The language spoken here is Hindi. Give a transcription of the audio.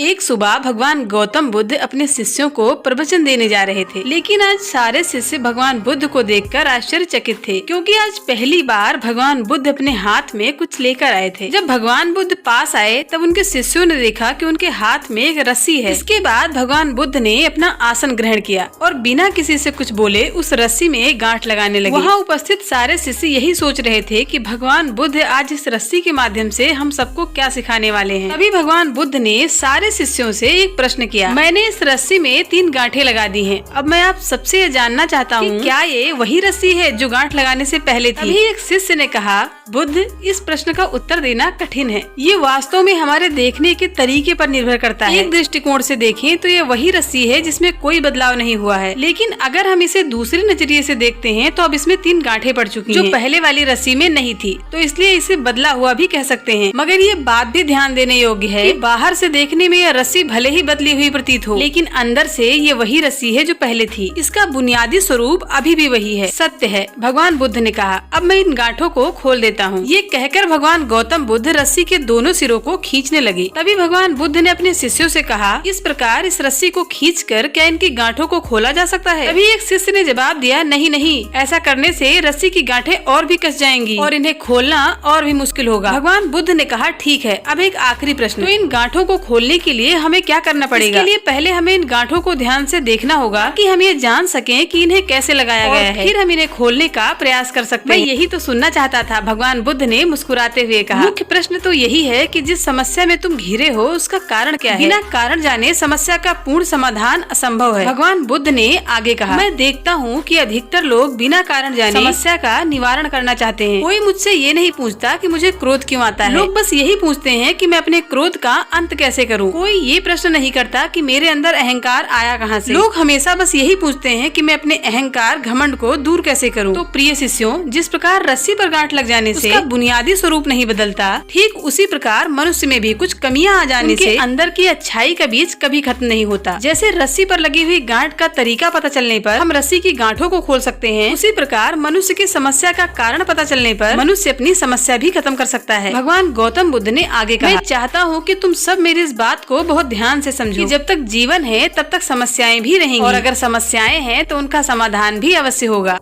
एक सुबह भगवान गौतम बुद्ध अपने शिष्यों को प्रवचन देने जा रहे थे, लेकिन आज सारे शिष्य भगवान बुद्ध को देखकर आश्चर्यचकित थे, क्योंकि आज पहली बार भगवान बुद्ध अपने हाथ में कुछ लेकर आए थे। जब भगवान बुद्ध पास आए तब उनके शिष्यों ने देखा कि उनके हाथ में एक रस्सी है। इसके बाद भगवान बुद्ध ने अपना आसन ग्रहण किया और बिना किसी से कुछ बोले उस रस्सी में गांठ लगाने लगे। वहाँ उपस्थित सारे शिष्य यही सोच रहे थे कि भगवान बुद्ध आज इस रस्सी के माध्यम से हम सबको क्या सिखाने वाले हैं। तभी भगवान बुद्ध ने सारे शिष्यों से एक प्रश्न किया, मैंने इस रस्सी में 3 गांठें लगा दी हैं। अब मैं आप सबसे ये जानना चाहता हूँ कि क्या ये वही रस्सी है जो गांठ लगाने से पहले थी? तभी एक शिष्य ने कहा, बुद्ध, इस प्रश्न का उत्तर देना कठिन है। ये वास्तव में हमारे देखने के तरीके पर निर्भर करता है। एक दृष्टिकोण से देखें तो ये वही रस्सी है जिसमें कोई बदलाव नहीं हुआ है, लेकिन अगर हम इसे दूसरे नजरिए से देखते हैं तो अब इसमें 3 गांठें पड़ चुकी हैं, जो पहले वाली रस्सी में नहीं थी, तो इसलिए इसे बदला हुआ भी कह सकते हैं। मगर ये बात भी ध्यान देने योग्य है कि बाहर से देखने में यह रस्सी भले ही बदली हुई प्रतीत हो, लेकिन अंदर से ये वही रस्सी है जो पहले थी। इसका बुनियादी स्वरूप अभी भी वही है, सत्य है। भगवान बुद्ध ने कहा, अब मैं इन गांठों को खोल देता हूँ। ये कहकर भगवान गौतम बुद्ध रस्सी के दोनों सिरों को खींचने लगे। तभी भगवान बुद्ध ने अपने शिष्यों से कहा, इस प्रकार इस रस्सी को खींचकर क्या इनकी गांठों को खोला जा सकता है? तभी एक शिष्य ने जवाब दिया, नहीं नहीं, ऐसा करने से रस्सी की गांठें और भी कस जाएंगी और इन्हें खोलना और भी मुश्किल होगा। भगवान बुद्ध ने कहा, ठीक है, अब एक आखिरी प्रश्न, तो इन गांठों को खोलने के लिए हमें क्या करना पड़ेगा? इसके लिए पहले हमें इन गांठों को ध्यान से देखना होगा कि हम ये जान सकें कि इन्हें कैसे लगाया गया है, फिर हम इन्हें खोलने का प्रयास कर सकते हैं। मैं यही तो सुनना चाहता था, भगवान बुद्ध ने मुस्कुराते हुए कहा। मुख्य प्रश्न तो यही है कि जिस समस्या में तुम घिरे हो उसका कारण क्या है? बिना कारण जाने समस्या का पूर्ण समाधान असंभव है। भगवान बुद्ध ने आगे कहा, मैं देखता हूँ कि अधिकतर लोग बिना कारण जाने समस्या का निवारण करना चाहते हैं। कोई मुझसे ये नहीं पूछता कि मुझे क्रोध क्यों आता है, लोग बस यही पूछते हैं कि मैं अपने क्रोध का अंत कैसे करूं। कोई ये प्रश्न नहीं करता कि मेरे अंदर अहंकार आया कहां से। लोग हमेशा बस यही पूछते हैं कि मैं अपने अहंकार घमंड को दूर कैसे करूं। तो प्रिय शिष्यों, जिस प्रकार रस्सी पर गांठ लग जाने से उसका बुनियादी स्वरूप नहीं बदलता, ठीक उसी प्रकार मनुष्य में भी कुछ कमियां आ जाने से अंदर की अच्छाई का बीज कभी खत्म नहीं होता। जैसे रस्सी पर लगी हुई गांठ का तरीका पता चलने पर हम रस्सी की गांठों को खोल सकते हैं, उसी प्रकार मनुष्य की समस्या का कारण पता चलने पर मनुष्य अपनी समस्या भी खत्म कर सकता है। भगवान गौतम बुद्ध ने आगे कहा, मैं चाहता हूँ कि तुम सब मेरी इस बात को बहुत ध्यान से समझो कि जब तक जीवन है तब तक समस्याएं भी रहेंगी, और अगर समस्याएं हैं तो उनका समाधान भी अवश्य होगा।